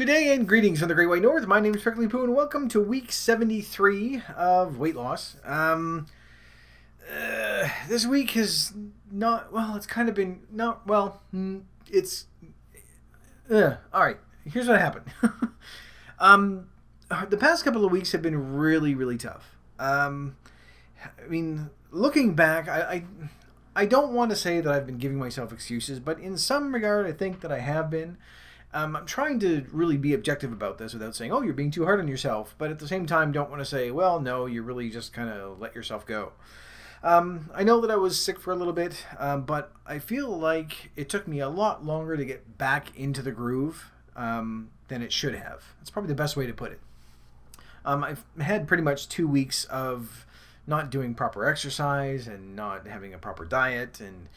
Good day and greetings from the Great White North. My name is Prickly Poo and welcome to week 73 of weight loss. This week has not, well, it's kind of been, not, well, it's, alright, here's what happened. The past couple of weeks have been really, really tough. Looking back, I don't want to say that I've been giving myself excuses, but in some regard, I think that I have been. I'm trying to really be objective about this without saying, oh, you're being too hard on yourself. But at the same time, don't want to say, well, no, you really just kind of let yourself go. I know that I was sick for a little bit, but I feel like it took me a lot longer to get back into the groove than it should have. That's probably the best way to put it. I've had pretty much 2 weeks of not doing proper exercise and not having a proper diet and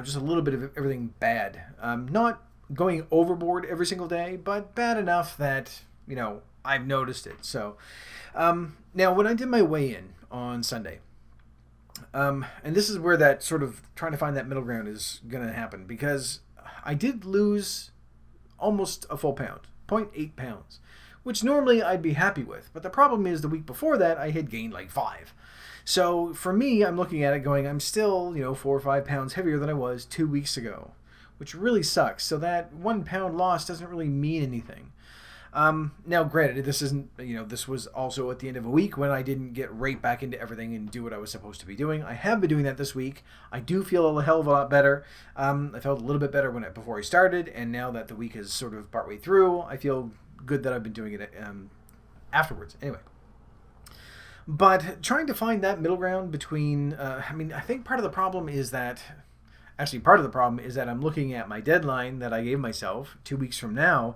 just a little bit of everything bad. Not going overboard every single day, but bad enough that, I've noticed it. So now when I did my weigh-in on Sunday, and this is where that sort of trying to find that middle ground is going to happen, because I did lose almost a full pound, 0.8 pounds, which normally I'd be happy with. But the problem is the week before that, I had gained like 5. So for me, I'm looking at it going, I'm still, 4 or 5 pounds heavier than I was 2 weeks ago, which really sucks. So that 1 pound loss doesn't really mean anything. Now, granted, this isn't, this was also at the end of a week when I didn't get right back into everything and do what I was supposed to be doing. I have been doing that this week. I do feel a hell of a lot better. I felt a little bit better before I started, and now that the week is sort of partway through, I feel good that I've been doing it afterwards. Anyway. But trying to find that middle ground between, I think part of the problem is that I'm looking at my deadline that I gave myself 2 weeks from now,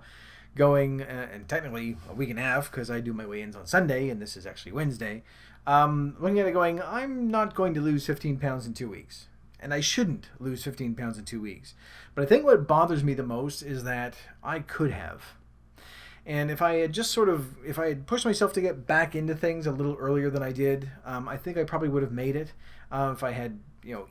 going, and technically a week and a half because I do my weigh-ins on Sunday and this is actually Wednesday, looking at it going, I'm not going to lose 15 pounds in 2 weeks. And I shouldn't lose 15 pounds in 2 weeks. But I think what bothers me the most is that I could have. And if I had if I had pushed myself to get back into things a little earlier than I did, I think I probably would have made it. If I had,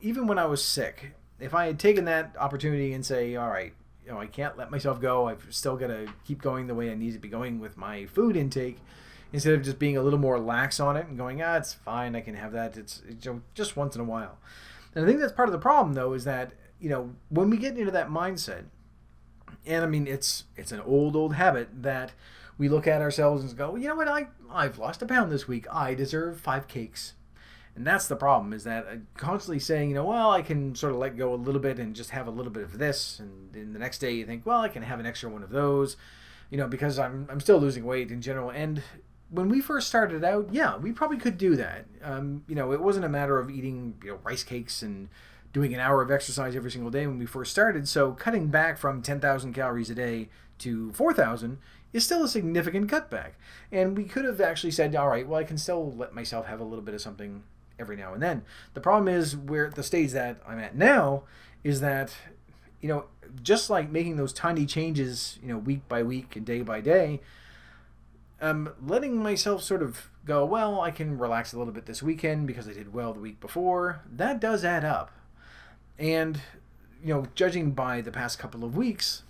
even when I was sick, if I had taken that opportunity and say, all right, I can't let myself go. I've still got to keep going the way I need to be going with my food intake, instead of just being a little more lax on it and going, it's fine, I can have that. It's just once in a while. And I think that's part of the problem, though, is that, when we get into that mindset, and it's an old habit that we look at ourselves and go, you know what, I've lost a pound this week. I deserve 5 cakes. And that's the problem, is that constantly saying, well, I can sort of let go a little bit and just have a little bit of this. And then the next day you think, well, I can have an extra one of those, because I'm still losing weight in general. And when we first started out, yeah, we probably could do that. It wasn't a matter of eating, rice cakes and doing an hour of exercise every single day when we first started. So cutting back from 10,000 calories a day to 4,000 is still a significant cutback. And we could have actually said, all right, well, I can still let myself have a little bit of something every now and then. The problem is, where the stage that I'm at now is that, just like making those tiny changes, week by week and day by day, letting myself sort of go, well, I can relax a little bit this weekend because I did well the week before. That does add up. And, judging by the past couple of weeks,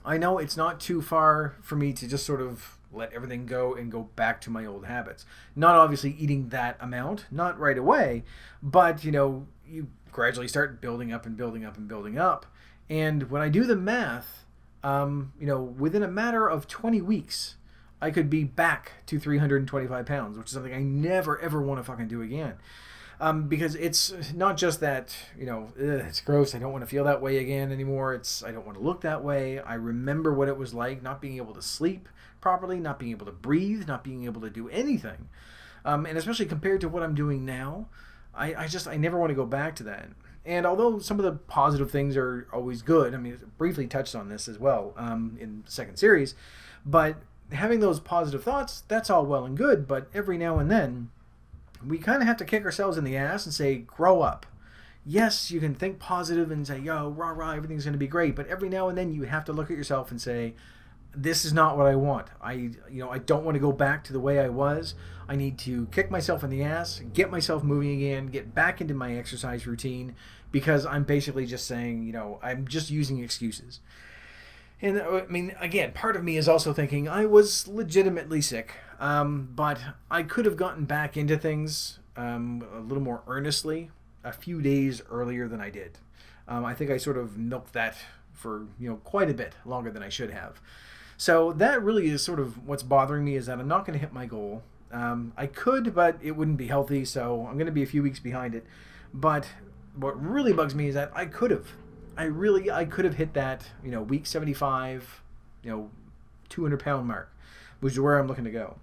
I know it's not too far for me to just sort of let everything go and go back to my old habits. Not obviously eating that amount, not right away, but, you gradually start building up and building up and building up. And when I do the math, within a matter of 20 weeks, I could be back to 325 pounds, which is something I never, ever want to fucking do again. Because it's not just that, it's gross, I don't want to feel that way again anymore. I don't want to look that way. I remember what it was like not being able to sleep properly, not being able to breathe, not being able to do anything. And especially compared to what I'm doing now, I never want to go back to that. And although some of the positive things are always good, I briefly touched on this as well in the second series, but having those positive thoughts, that's all well and good, but every now and then, we kind of have to kick ourselves in the ass and say, grow up. Yes, you can think positive and say, yo, rah, rah, everything's going to be great. But every now and then you have to look at yourself and say, this is not what I want. I don't want to go back to the way I was. I need to kick myself in the ass, get myself moving again, get back into my exercise routine, because I'm basically just saying, I'm just using excuses. And I mean, again, part of me is also thinking I was legitimately sick, but I could have gotten back into things a little more earnestly a few days earlier than I did. I think I sort of milked that for quite a bit longer than I should have. So that really is sort of what's bothering me, is that I'm not going to hit my goal. I could, but it wouldn't be healthy, so I'm going to be a few weeks behind it. But what really bugs me is that I could have. I could have hit that, week 75, 200-pound mark, which is where I'm looking to go.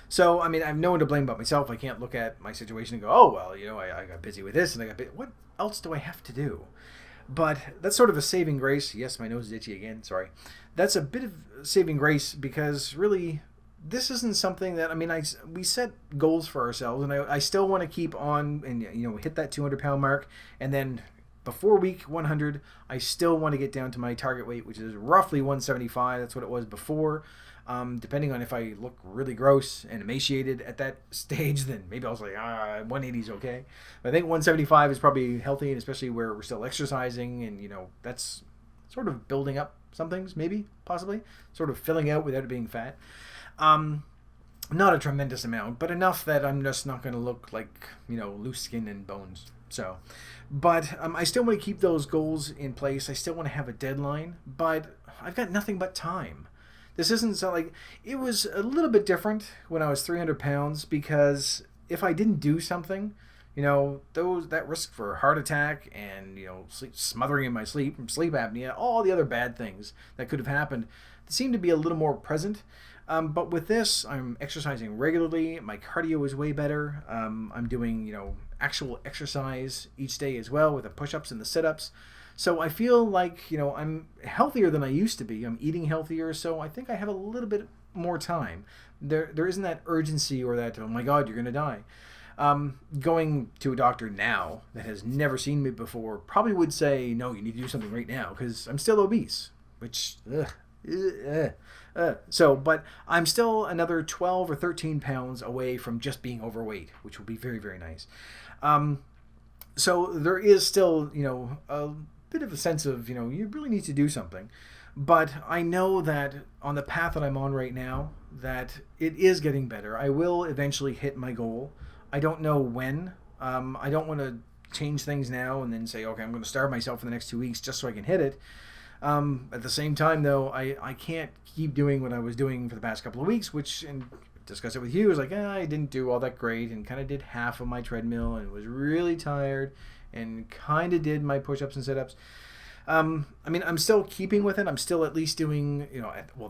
So, I mean, I have no one to blame but myself. I can't look at my situation and go, oh, well, I got busy with this and I got busy. What else do I have to do? But that's sort of a saving grace. Yes, my nose is itchy again. Sorry. That's a bit of saving grace, because really this isn't something that, I mean, we set goals for ourselves, and I still want to keep on and, hit that 200-pound mark. And then before week 100, I still want to get down to my target weight, which is roughly 175. That's what it was before. Depending on if I look really gross and emaciated at that stage, then maybe I was like, 180 is okay. But I think 175 is probably healthy, and especially where we're still exercising, and that's sort of building up some things, maybe, possibly, sort of filling out without it being fat. Not a tremendous amount, but enough that I'm just not going to look like, loose skin and bones. So, but I still want to keep those goals in place. I still want to have a deadline, but I've got nothing but time. This isn't so like, it was a little bit different when I was 300 pounds, because if I didn't do something, that risk for heart attack and, smothering in my sleep from sleep apnea, all the other bad things that could have happened seem to be a little more present. But with this, I'm exercising regularly. My cardio is way better. I'm doing, actual exercise each day as well, with the push-ups and the sit-ups. So I feel like, I'm healthier than I used to be. I'm eating healthier, so I think I have a little bit more time. There isn't that urgency or that, oh my God, you're going to die. Going to a doctor now that has never seen me before probably would say, no, you need to do something right now, because I'm still obese, which, but I'm still another 12 or 13 pounds away from just being overweight, which will be very, very nice. So there is still, a bit of a sense of, you really need to do something. But I know that on the path that I'm on right now, that it is getting better. I will eventually hit my goal. I don't know when. I don't want to change things now and then say, okay, I'm going to starve myself for the next 2 weeks just so I can hit it. At the same time, though, I can't keep doing what I was doing for the past couple of weeks, which, and discuss it with you, is like, I didn't do all that great, and kind of did half of my treadmill and was really tired, and kind of did my push-ups and sit-ups. I mean, I'm still keeping with it. I'm still at least doing,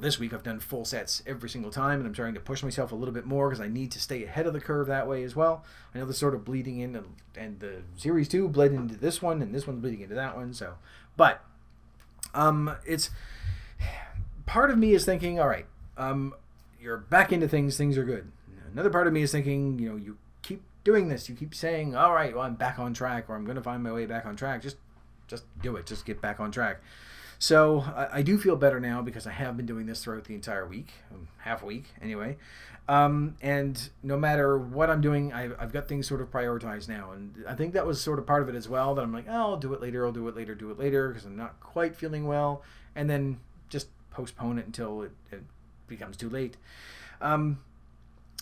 this week I've done full sets every single time, and I'm trying to push myself a little bit more because I need to stay ahead of the curve that way as well. I know this sort of bleeding in, and the Series 2 bled into this one, and this one's bleeding into that one, so, but it's, part of me is thinking, all right, you're back into things are good. Another part of me is thinking, you keep doing this, you keep saying, all right, well, I'm back on track, or I'm going to find my way back on track. Just do it. Just get back on track. So I do feel better now, because I have been doing this throughout the entire week, half a week anyway. And no matter what I'm doing, I've got things sort of prioritized now. And I think that was sort of part of it as well, that I'm like, I'll do it later, because I'm not quite feeling well. And then just postpone it until it becomes too late.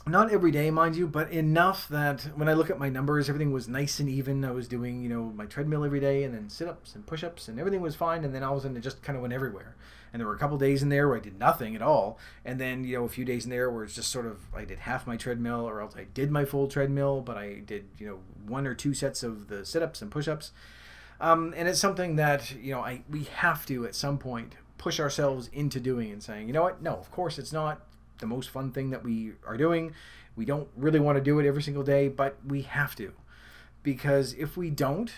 Not every day, mind you, but enough that when I look at my numbers, everything was nice and even. I was doing, my treadmill every day, and then sit-ups and push-ups, and everything was fine. And then all of a sudden, it just kind of went everywhere. And there were a couple days in there where I did nothing at all. And then, a few days in there where it's just sort of, I did half my treadmill, or else I did my full treadmill, but I did, 1 or 2 sets of the sit-ups and push-ups. And it's something that, we have to, at some point, push ourselves into doing, and saying, you know what? No, of course it's not the most fun thing that we are doing. We don't really want to do it every single day, but we have to, because if we don't,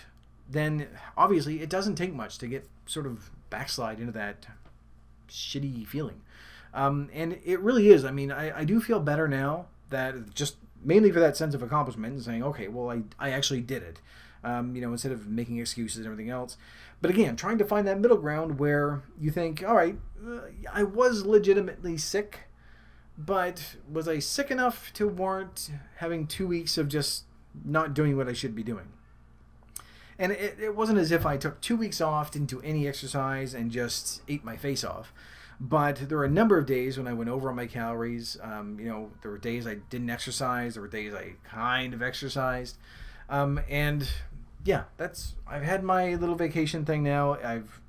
then obviously it doesn't take much to get sort of backslide into that shitty feeling. And it really is. I mean, I do feel better now, that just mainly for that sense of accomplishment and saying, okay, well, I actually did it. Instead of making excuses and everything else. But again, trying to find that middle ground where you think, all right, I was legitimately sick, but was I sick enough to warrant having 2 weeks of just not doing what I should be doing? And it wasn't as if I took 2 weeks off, didn't do any exercise, and just ate my face off. But there were a number of days when I went over on my calories. There were days I didn't exercise. There were days I kind of exercised. And yeah, I've had my little vacation thing now. I've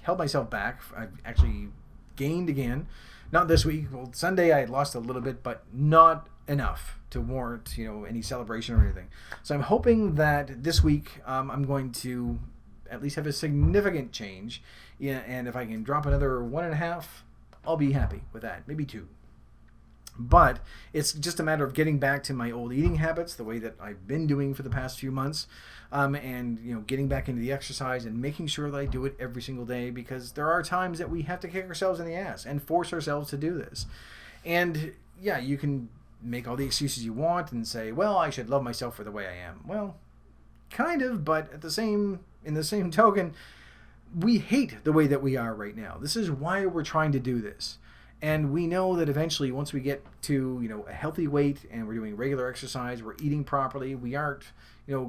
held myself back. I've actually gained again. Not this week. Well, Sunday I had lost a little bit, but not enough to warrant, any celebration or anything. So I'm hoping that this week I'm going to at least have a significant change. Yeah, and if I can drop another 1.5, I'll be happy with that. Maybe 2. But it's just a matter of getting back to my old eating habits, the way that I've been doing for the past few months, and getting back into the exercise and making sure that I do it every single day, because there are times that we have to kick ourselves in the ass and force ourselves to do this. And yeah, you can make all the excuses you want and say, well, I should love myself for the way I am. Well, kind of, but in the same token, we hate the way that we are right now. This is why we're trying to do this. And we know that eventually, once we get to, a healthy weight and we're doing regular exercise, we're eating properly, we aren't,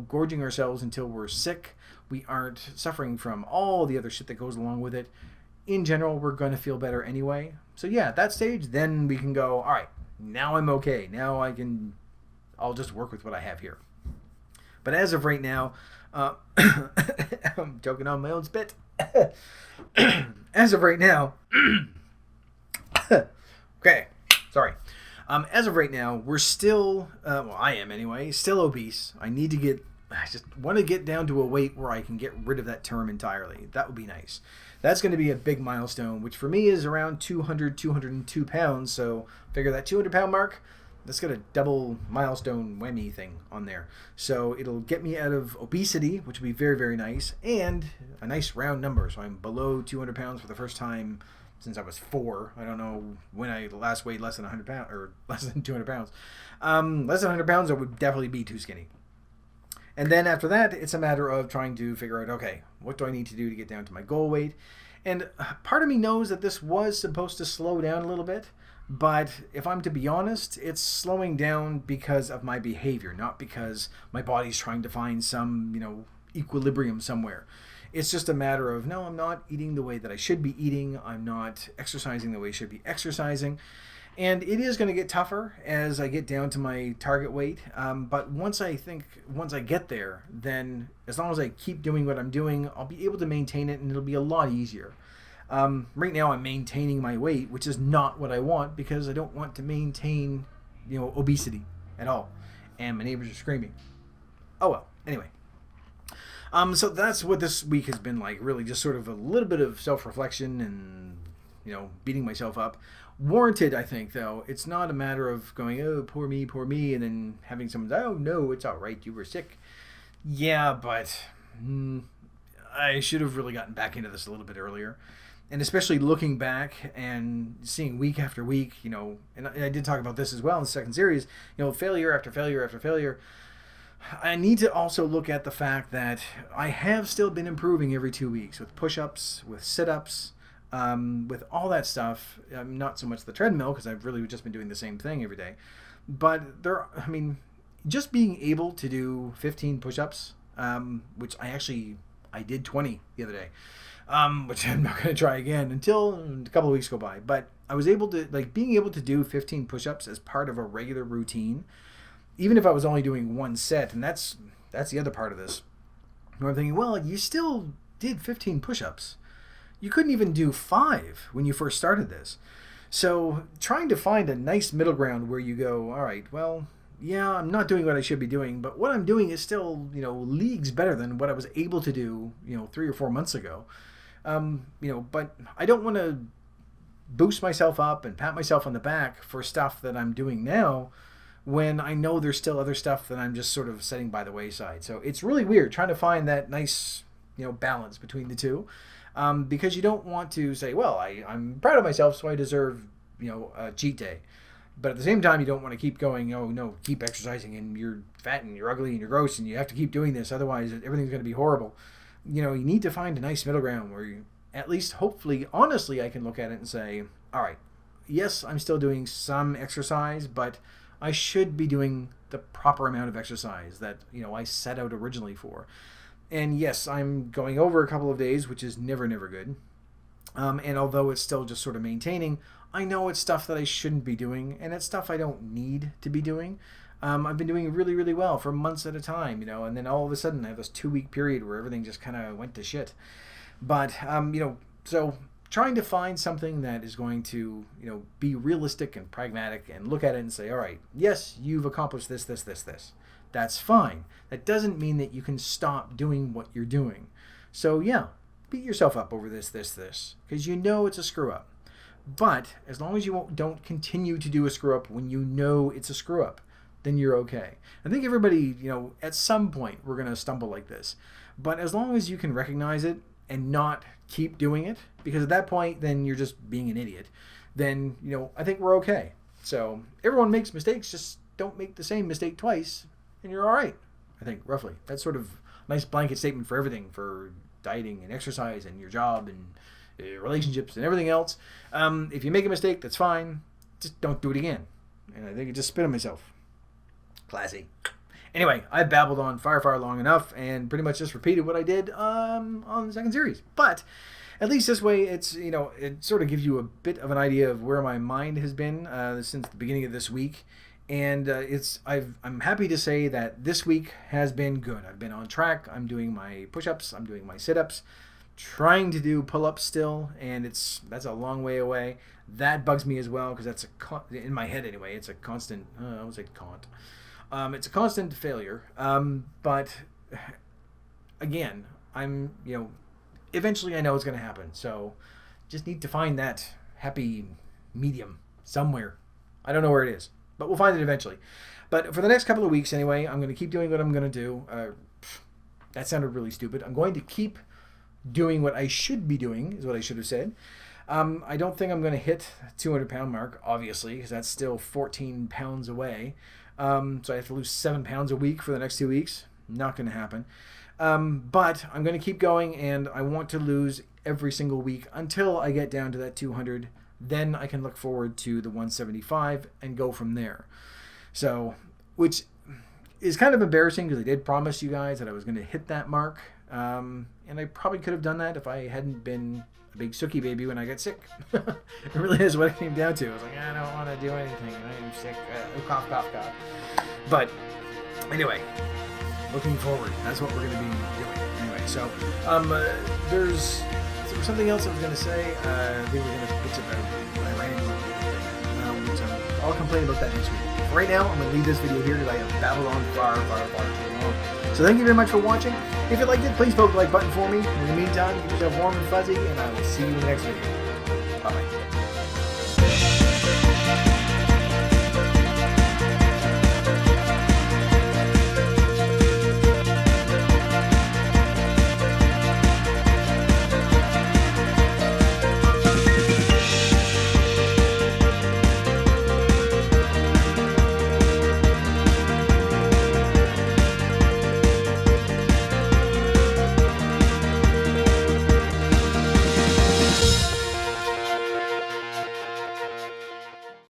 gorging ourselves until we're sick, we aren't suffering from all the other shit that goes along with it. In general, we're going to feel better anyway. So yeah, at that stage, then we can go, all right, now I'm okay. Now I'll just work with what I have here. But as of right now, I'm choking on my own spit. As of right now, okay, sorry. As of right now, we're still, I am anyway, still obese. I just want to get down to a weight where I can get rid of that term entirely. That would be nice. That's going to be a big milestone, which for me is around 202 pounds. So figure that 200-pound mark, that's got a double milestone whammy thing on there. So it'll get me out of obesity, which will be very, very nice, and a nice round number. So I'm below 200 pounds for the first time since I was 4. I don't know when I last weighed less than 100 pounds or less than 200 pounds. Less than 100 pounds, I would definitely be too skinny. And then after that, it's a matter of trying to figure out, okay, what do I need to do to get down to my goal weight? And part of me knows that this was supposed to slow down a little bit, but if I'm to be honest, it's slowing down because of my behavior, not because my body's trying to find some, equilibrium somewhere. It's just a matter of, no, I'm not eating the way that I should be eating. I'm not exercising the way I should be exercising. And it is going to get tougher as I get down to my target weight. But once I get there, then as long as I keep doing what I'm doing, I'll be able to maintain it, and it'll be a lot easier. Right now I'm maintaining my weight, which is not what I want, because I don't want to maintain, obesity at all. And my neighbors are screaming. Oh well, anyway. So that's what this week has been like, really just sort of a little bit of self-reflection and, beating myself up. Warranted, I think, though. It's not a matter of going, oh, poor me, and then having someone say, oh, no, it's all right, you were sick. Yeah, but I should have really gotten back into this a little bit earlier. And especially looking back and seeing week after week, and I did talk about this as well in the second series, failure after failure after failure. I need to also look at the fact that I have still been improving every 2 weeks with push-ups, with sit-ups, with all that stuff. Not so much the treadmill, because I've really just been doing the same thing every day. But just being able to do 15 push-ups, which I did 20 the other day, which I'm not going to try again until a couple of weeks go by. But I was able to, being able to do 15 push-ups as part of a regular routine, even if I was only doing one set, and that's the other part of this. I'm thinking, well, you still did 15 push-ups. You couldn't even do 5 when you first started this. So trying to find a nice middle ground where you go, all right, well, yeah, I'm not doing what I should be doing, but what I'm doing is still, leagues better than what I was able to do, 3 or 4 months ago. But I don't want to boost myself up and pat myself on the back for stuff that I'm doing now, when I know there's still other stuff that I'm just sort of setting by the wayside. So it's really weird trying to find that nice, balance between the two, because you don't want to say, well, I'm proud of myself, so I deserve, a cheat day. But at the same time, you don't want to keep going, oh, no, keep exercising, and you're fat, and you're ugly, and you're gross, and you have to keep doing this, otherwise everything's going to be horrible. You need to find a nice middle ground where you, at least, hopefully, honestly, I can look at it and say, all right, yes, I'm still doing some exercise, but I should be doing the proper amount of exercise that, I set out originally for. And yes, I'm going over a couple of days, which is never good. And although it's still just sort of maintaining, I know it's stuff that I shouldn't be doing, and it's stuff I don't need to be doing. I've been doing really well for months at a time, and then all of a sudden I have this 2-week period where everything just kind of went to shit. But, so trying to find something that is going to, be realistic and pragmatic and look at it and say, all right, yes, you've accomplished this. That's fine. That doesn't mean that you can stop doing what you're doing. So yeah, beat yourself up over this, because it's a screw up. But as long as you don't continue to do a screw up when you know it's a screw up, then you're okay. I think everybody, at some point we're going to stumble like this. But as long as you can recognize it and not keep doing it, because at that point, then you're just being an idiot, then, I think we're okay. So everyone makes mistakes, just don't make the same mistake twice, and you're all right, I think, roughly. That's sort of a nice blanket statement for everything, for dieting and exercise and your job and relationships and everything else. If you make a mistake, that's fine. Just don't do it again. And I think I just spit on myself. Classy. Anyway, I babbled on far long enough and pretty much just repeated what I did on the second series. But at least this way, it's it sort of gives you a bit of an idea of where my mind has been since the beginning of this week. And I'm happy to say that this week has been good. I've been on track. I'm doing my push-ups. I'm doing my sit-ups. Trying to do pull-ups still, and that's a long way away. That bugs me as well because that's in my head anyway. It's a constant. I would say it's a constant failure. But again, I'm eventually I know it's going to happen. So just need to find that happy medium somewhere. I don't know where it is, but we'll find it eventually. But for the next couple of weeks anyway, I'm going to keep doing what I'm going to do. That sounded really stupid. I'm going to keep doing what I should be doing, is what I should have said. I don't think I'm going to hit 200-pound mark, obviously, because that's still 14 pounds away. So I have to lose 7 pounds a week for the next 2 weeks. Not going to happen. But I'm going to keep going, and I want to lose every single week until I get down to that 200. Then I can look forward to the 175 and go from there. So, which is kind of embarrassing because I did promise you guys that I was going to hit that mark. And I probably could have done that if I hadn't been a big sookie baby when I got sick. It really is what it came down to. I was like, I don't want to do anything. I'm sick. Cough. But anyway, looking forward. That's what we're going to be doing. Anyway, so there was something else I was going to say. I think we're going to pitch about what I ran into. So I'll complain about that next week. For right now, I'm going to leave this video here because I have babbled on far too long. So thank you very much for watching. If you liked it, please poke the like button for me. In the meantime, keep yourself warm and fuzzy, and I will see you in the next video.